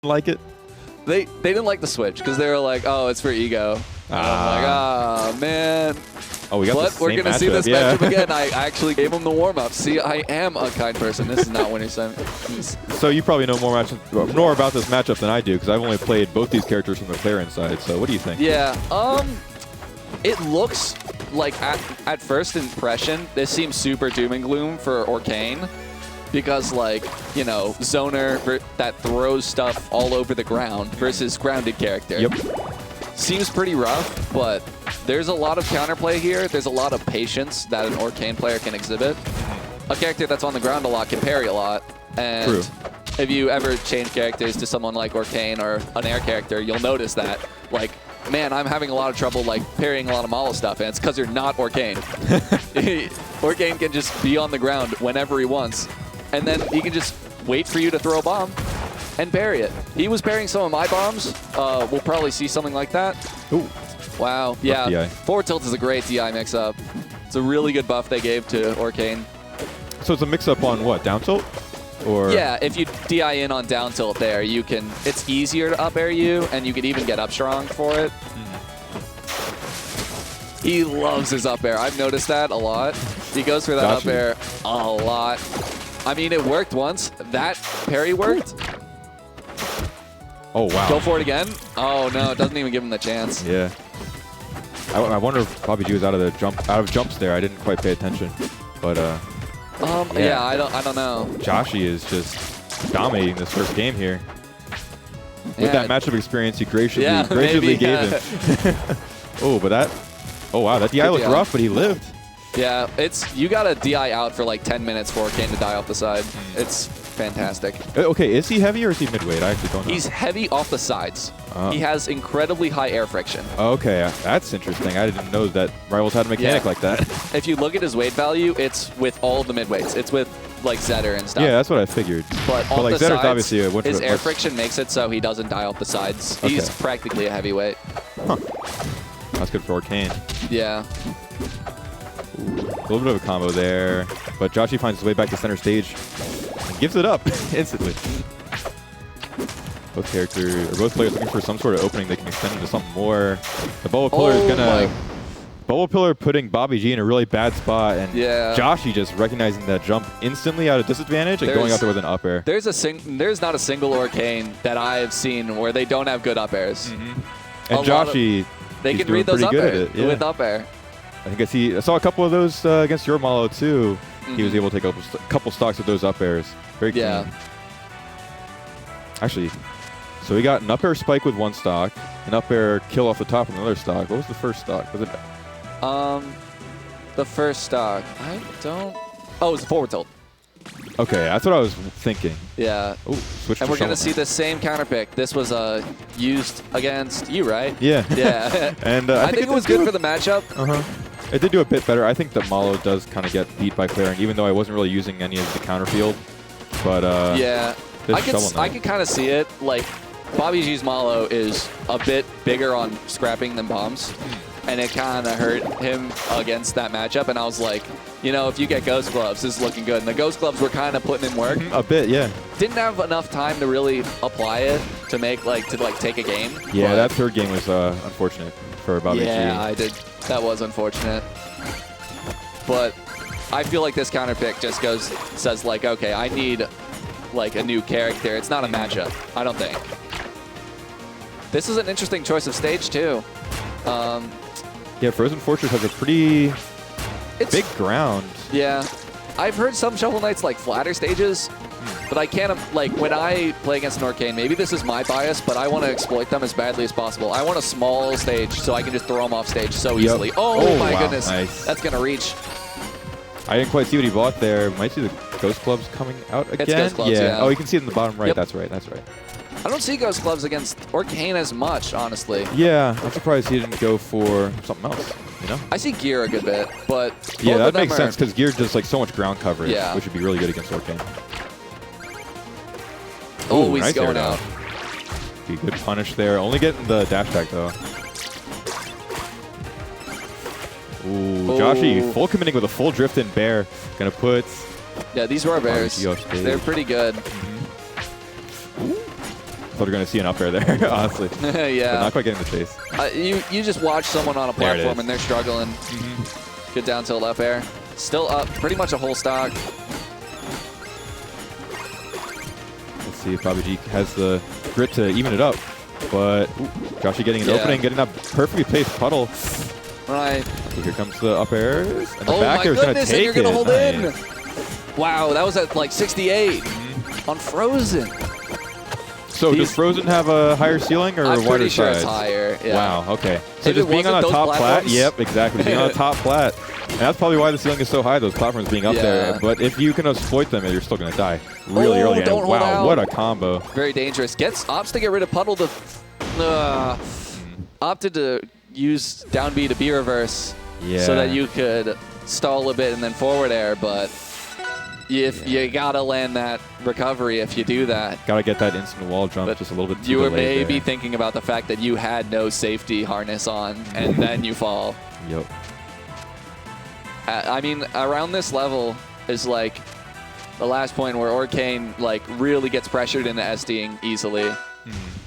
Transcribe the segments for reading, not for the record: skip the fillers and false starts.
like it? They didn't like the switch because they were like, oh, it's for ego. And I'm like, oh, man. Oh, we got But the we're same going to see this matchup, matchup again. I actually gave him the warm-up. See, I am a kind person. This is not winner's semi. So you probably know more about this matchup than I do because I've only played both these characters from the player inside. So what do you think? Yeah. It looks like at first impression, this seems super doom and gloom for Orcane. Because, like, you know, zoner that throws stuff all over the ground versus grounded character. Yep. Seems pretty rough, but there's a lot of counterplay here. There's a lot of patience that an Orcane player can exhibit. A character that's on the ground a lot can parry a lot. And True. If you ever change characters to someone like Orcane or an air character, you'll notice that, like, man, I'm having a lot of trouble, like, parrying a lot of Malo stuff, and it's because you're not Orcane. Orcane can just be on the ground whenever he wants. And then he can just wait for you to throw a bomb and parry it. He was parrying some of my bombs. We'll probably see something like that. Ooh. Wow. Yeah. DI. Forward tilt is a great DI mix-up. It's a really good buff they gave to Orcane. So it's a mix-up on what? Down tilt? Or Yeah, if you DI in on down tilt there, you can. It's easier to up air you, and you can even get up strong for it. He loves his up air. I've noticed that a lot. He goes for that up air a lot. I mean, it worked once. That parry worked. Oh, wow. Go for it again. Oh, no. It doesn't even give him the chance. Yeah. I wonder if BobbyG was out of jumps there. I didn't quite pay attention. But, yeah, I don't know. Joshy is just dominating this first game here. With Yeah. that matchup experience you graciously maybe, gave him. Oh, but that... Oh, wow. That DI looked rough, but he lived. Yeah, you got to DI out for like 10 minutes for Orcane to die off the side. It's fantastic. Okay, is he heavy or is he midweight? I actually don't know. He's heavy off the sides. He has incredibly high air friction. Okay, that's interesting. I didn't know that Rivals had a mechanic like that. If you look at his weight value, it's with all of the midweights. It's with like Zetter and stuff. Yeah, that's what I figured. But like the Zetter's sides, obviously his air friction makes it so he doesn't die off the sides. Okay. He's practically a heavyweight. Huh. That's good for Orcane. Yeah. A little bit of a combo there, but Joshy finds his way back to center stage and gives it up instantly. Both players looking for some sort of opening they can extend into something more. The bubble pillar is gonna bubble pillar putting BobbyG in a really bad spot, and Joshy just recognizing that jump instantly out of disadvantage and going out there with an up air. There's not a single Orcane that I've seen where they don't have good up airs. And Joshy, they can read those up airs with up air. I think I saw a couple of those against your Malo too. He was able to take a couple stocks with those up airs. Very clean. Yeah. Actually, so we got an up air spike with one stock, an up air kill off the top with another stock. What was the first stock? Was it? The first stock. I don't. Oh, it was the forward tilt. Okay, that's what I was thinking. Yeah. Oh, switch. And we're going to see the same counter pick. This was used against you, right? Yeah. Yeah. And I think it was good for the matchup. It did do a bit better. I think that Malo does kind of get beat by clearing, even though I wasn't really using any of the counter field. But yeah, I could kind of see it. Like, BobbyG's Malo is a bit bigger on scrapping than bombs, and it kind of hurt him against that matchup. And I was like, you know, if you get Ghost Gloves, this is looking good. And the Ghost Gloves were kind of putting in work. A bit, yeah. Didn't have enough time to really apply it to make take a game. Yeah, that third game was unfortunate for BobbyG. Yeah, I did. That was unfortunate. But I feel like this counter pick just says like, okay, I need like a new character. It's not a matchup, I don't think. This is an interesting choice of stage too. Yeah, Frozen Fortress has a pretty big ground. Yeah. I've heard some Shovel Knights like flatter stages, but I can't, like, when I play against an Orcane, maybe this is my bias, but I want to exploit them as badly as possible. I want a small stage so I can just throw them off stage so easily. Oh my goodness. Nice. That's going to reach. I didn't quite see what he bought there. Might see the Ghost Clubs coming out again. It's Ghost Clubs, yeah. Oh, you can see it in the bottom right. Yep. That's right. That's right. I don't see Ghost Gloves against Orcane as much, honestly. Yeah, I'm surprised he didn't go for something else, you know? I see Gear a good bit, but yeah, that makes sense because Gear does like so much ground coverage, Yeah. which would be really good against Orcane. Oh, he's nice going air out. Be good punish there. Only getting the dash tag though. Ooh, Joshy full committing with a full drift in bear. Gonna put. Yeah, these RoA bears, they're pretty good. Thought we were going to see an up air there, honestly. Yeah. But not quite getting the chase. You just watch someone on a platform and they're struggling. Good down tilt up air. Still up, pretty much a whole stock. Let's see if BobbyG has the grit to even it up. But Joshy getting an opening, getting that perfectly placed puddle. Right. So here comes the up airs. And the back air is going to take and you're going to hold in. Nice. Wow, that was at like 68 on Frozen. So does Frozen have a higher ceiling or I'm wider pretty sure sides? it's higher. Yeah. Wow, okay. So If just being on a top plat, yep, exactly. Being on a top plat. And that's probably why the ceiling is so high, those platforms being up there. But if you can exploit them, you're still going to die really early. And wow, what a combo. Very dangerous. Opts to get rid of puddle. Opted to use down B to B reverse so that you could stall a bit and then forward air. But if you got to land that recovery if you do that. Got to get that instant wall jump just a little bit too You were maybe thinking about the fact that you had no safety harness on and then you fall. Yep. I mean, around this level is like the last point where Orcane like really gets pressured into SDing easily,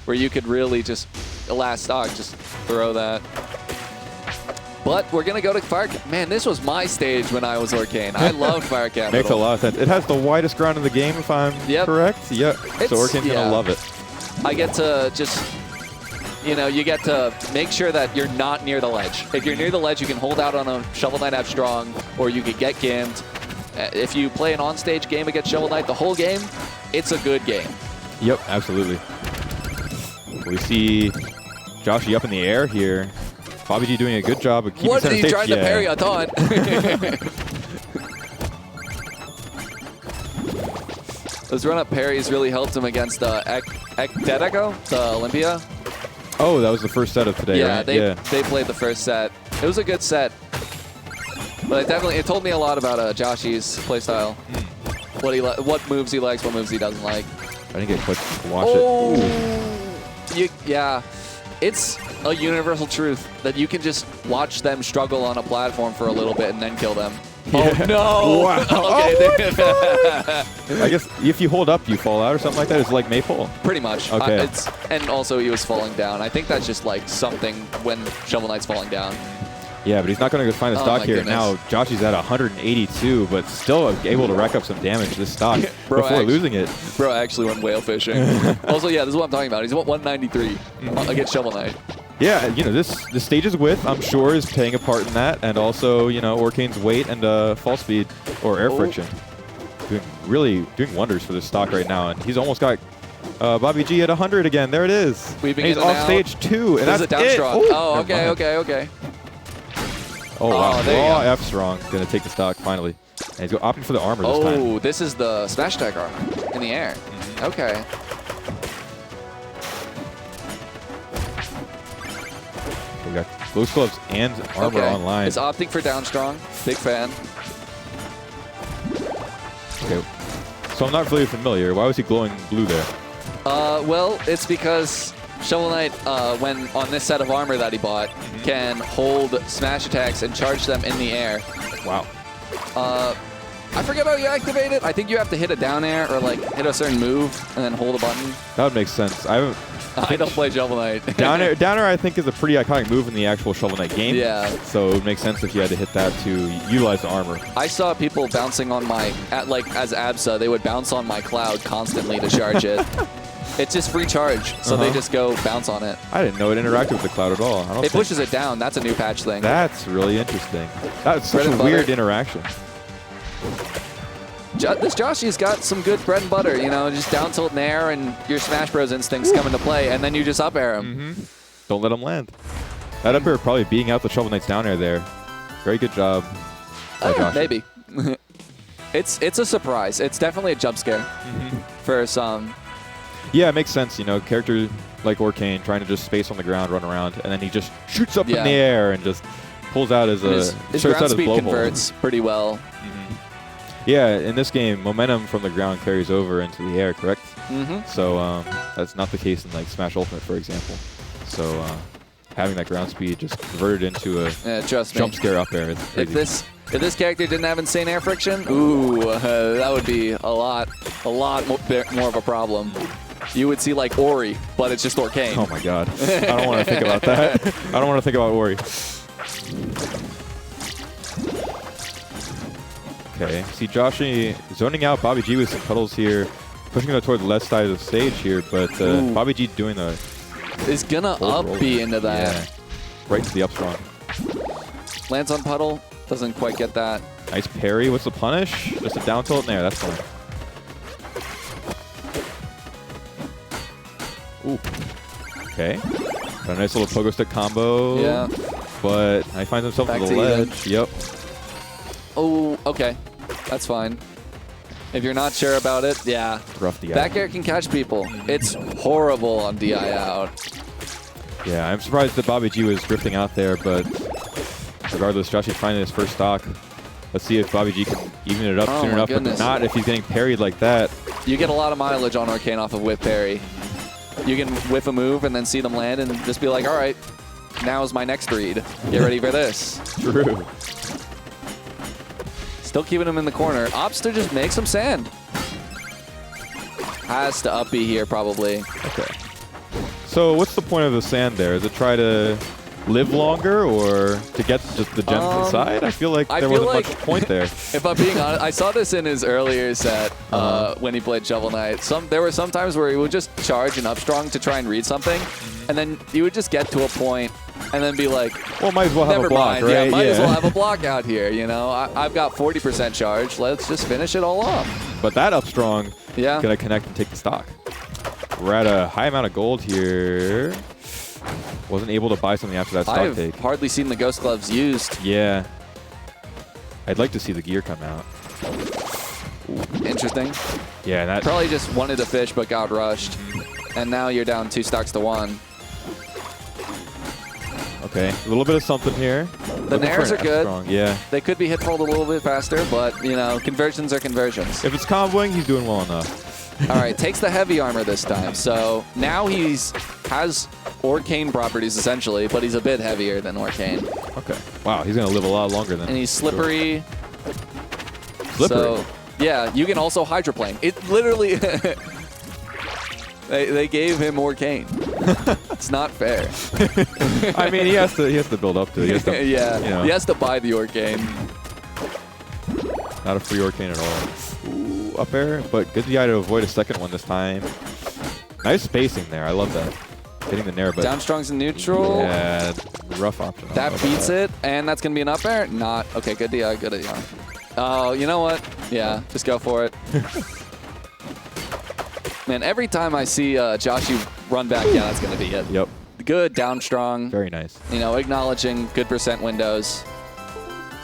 where you could really just, the last stock, just throw that. But we're going to go to Fire. Man, this was my stage when I was Orcane. I loved Fire Capital. Makes a lot of sense. It has the widest ground in the game, if I'm correct. Yep. So Orcane's going to love it. I get to just, you know, you get to make sure that you're not near the ledge. If you're near the ledge, you can hold out on a Shovel Knight F strong, or you could get gimmed. If you play an on-stage game against Shovel Knight the whole game, it's a good game. Yep, absolutely. We see Joshy up in the air here. BobbyG doing a good job of keeping center stage. What, he tried to parry a taunt? Those run-up parries really helped him against Ekdedeko, the Olympia. Oh, that was the first set of today, right? They played the first set. It was a good set. But it told me a lot about Joshy's playstyle. What moves he likes, what moves he doesn't like. I didn't get quick to watch it. Yeah. It's a universal truth that you can just watch them struggle on a platform for a little bit and then kill them. Yeah. Oh, no! Wow. Okay. I guess if you hold up, you fall out or something like that. It's like Maypole. Pretty much. Okay. And also, he was falling down. I think that's just like something when Shovel Knight's falling down. Yeah, but he's not going to go find the stock here. Goodness. Now, Joshy's at 182, but still able to rack up some damage to this stock before losing it. Bro actually went whale fishing. Also, yeah, this is what I'm talking about. He's 193 against Shovel Knight. Yeah, you know, this stage's width, I'm sure, is playing a part in that. And also, you know, Orcane's weight and fall speed or air friction. Doing wonders for this stock right now. And he's almost got BobbyG at 100 again. There it is. And he's off stage 2. And that's down it. Strong. Ooh, oh, okay. Oh, wow. Raw F strong. Going to take the stock finally. And he's opting for the armor this time. Oh, this is the smash attack armor in the air. Okay. We got Ghost Gloves and armor online. It's opting for down strong. Big fan. Okay. So I'm not really familiar. Why was he glowing blue there? Well, it's because Shovel Knight, when on this set of armor that he bought, can hold smash attacks and charge them in the air. Wow. I forget how you activate it. I think you have to hit a down air or like hit a certain move and then hold a button. That would make sense. I don't play Shovel Knight. down air, I think, is a pretty iconic move in the actual Shovel Knight game. Yeah. So it would make sense if you had to hit that to utilize the armor. I saw people bouncing on as Absa, they would bounce on my cloud constantly to charge it. It's just free charge, so they just go bounce on it. I didn't know it interacted with the cloud at all. It pushes it down. That's a new patch thing. That's really interesting. That's such a weird interaction. This Joshy's got some good bread and butter, you know, just down tilt in air and your Smash Bros instincts come into play, and then you just up air him. Don't let him land. That up air probably beating out the Shovel Knight's down air there. Very good job. Maybe. It's a surprise. It's definitely a jump scare for some. Yeah, it makes sense. You know, character like Orcane trying to just space on the ground, run around, and then he just shoots up in the air and just pulls out his ground speed converts pretty well. Yeah, in this game, momentum from the ground carries over into the air, correct? So that's not the case in like Smash Ultimate, for example. So having that ground speed just converted into a jump scare up air. If this character didn't have insane air friction, ooh, that would be a lot more of a problem. you would see like Ori, but it's just Orcane. Oh my god. I don't want to think about that. I don't want to think about Ori. Okay, see Joshy zoning out BobbyG with some puddles here, pushing him toward the left side of the stage here, but BobbyG doing the... Is gonna up B into that. Yeah. Right to the up strong. Lands on puddle, doesn't quite get that. Nice parry. What's the punish? Just a down tilt in there. That's fine. Ooh. Okay. Got a nice little pogo stick combo. Yeah. But he finds himself Back to the ledge. Yep. Oh, okay. That's fine. If you're not sure about it, yeah. Rough DI. Back air can catch people. It's horrible on DI out. Yeah, I'm surprised that BobbyG was drifting out there, but regardless, Joshy's finding his first stock. Let's see if BobbyG can even it up soon enough, but not if he's getting parried like that. You get a lot of mileage on Orcane off of whip parry. You can whiff a move and then see them land and just be like, all right, now's my next read. Get ready for this. True. Still keeping him in the corner. Opts to just make some sand. Has to up B here, probably. Okay. So what's the point of the sand there? Is it try to live longer or to get just the gems inside? I feel like there wasn't much point there. If I'm being honest, I saw this in his earlier set when he played Shovel Knight. There were some times where he would just charge an up strong to try and read something, and then you would just get to a point and then be like, well, might as well have a block, mind. right? Yeah, might as well have a block out here, you know? I've got 40% charge. Let's just finish it all off. But that up strong gonna connect and take the stock. We're at a high amount of gold here. Wasn't able to buy something after that stock take. I've hardly seen the Ghost Gloves used. Yeah. I'd like to see the gear come out. Ooh. Interesting. Yeah, that probably just wanted to fish but got rushed. And now you're down 2 stocks to 1. Okay, a little bit of something here. The nairs are good. Strong. Yeah. They could be hit-pulled a little bit faster, but, you know, conversions are conversions. If it's comboing, he's doing well enough. All right, takes the heavy armor this time. So now has Orcane properties, essentially, but he's a bit heavier than Orcane. Okay. Wow, he's going to live a lot longer than... And he's slippery. Slippery? So, yeah, you can also hydroplane. It literally... they gave him Orcane. It's not fair. I mean, he has to build up to it. He has to, yeah, you know. He has to buy the Orcane. Not a free Orcane at all. Ooh, up air, but good DI to avoid a second one this time. Nice spacing there. I love that. Hitting the nair, but... Down strong's in neutral. Yeah, rough option. That beats it, and that's going to be an up air? Not. Okay, good DI, good DI. Oh, you know what? Yeah, just go for it. Man, every time I see Joshy run back, yeah, that's going to be it. Yep. Good, down strong. Very nice. You know, acknowledging good percent windows.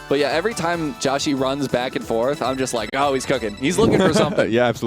But yeah, every time Joshy runs back and forth, I'm just like, oh, he's cooking. He's looking for something. Yeah, absolutely.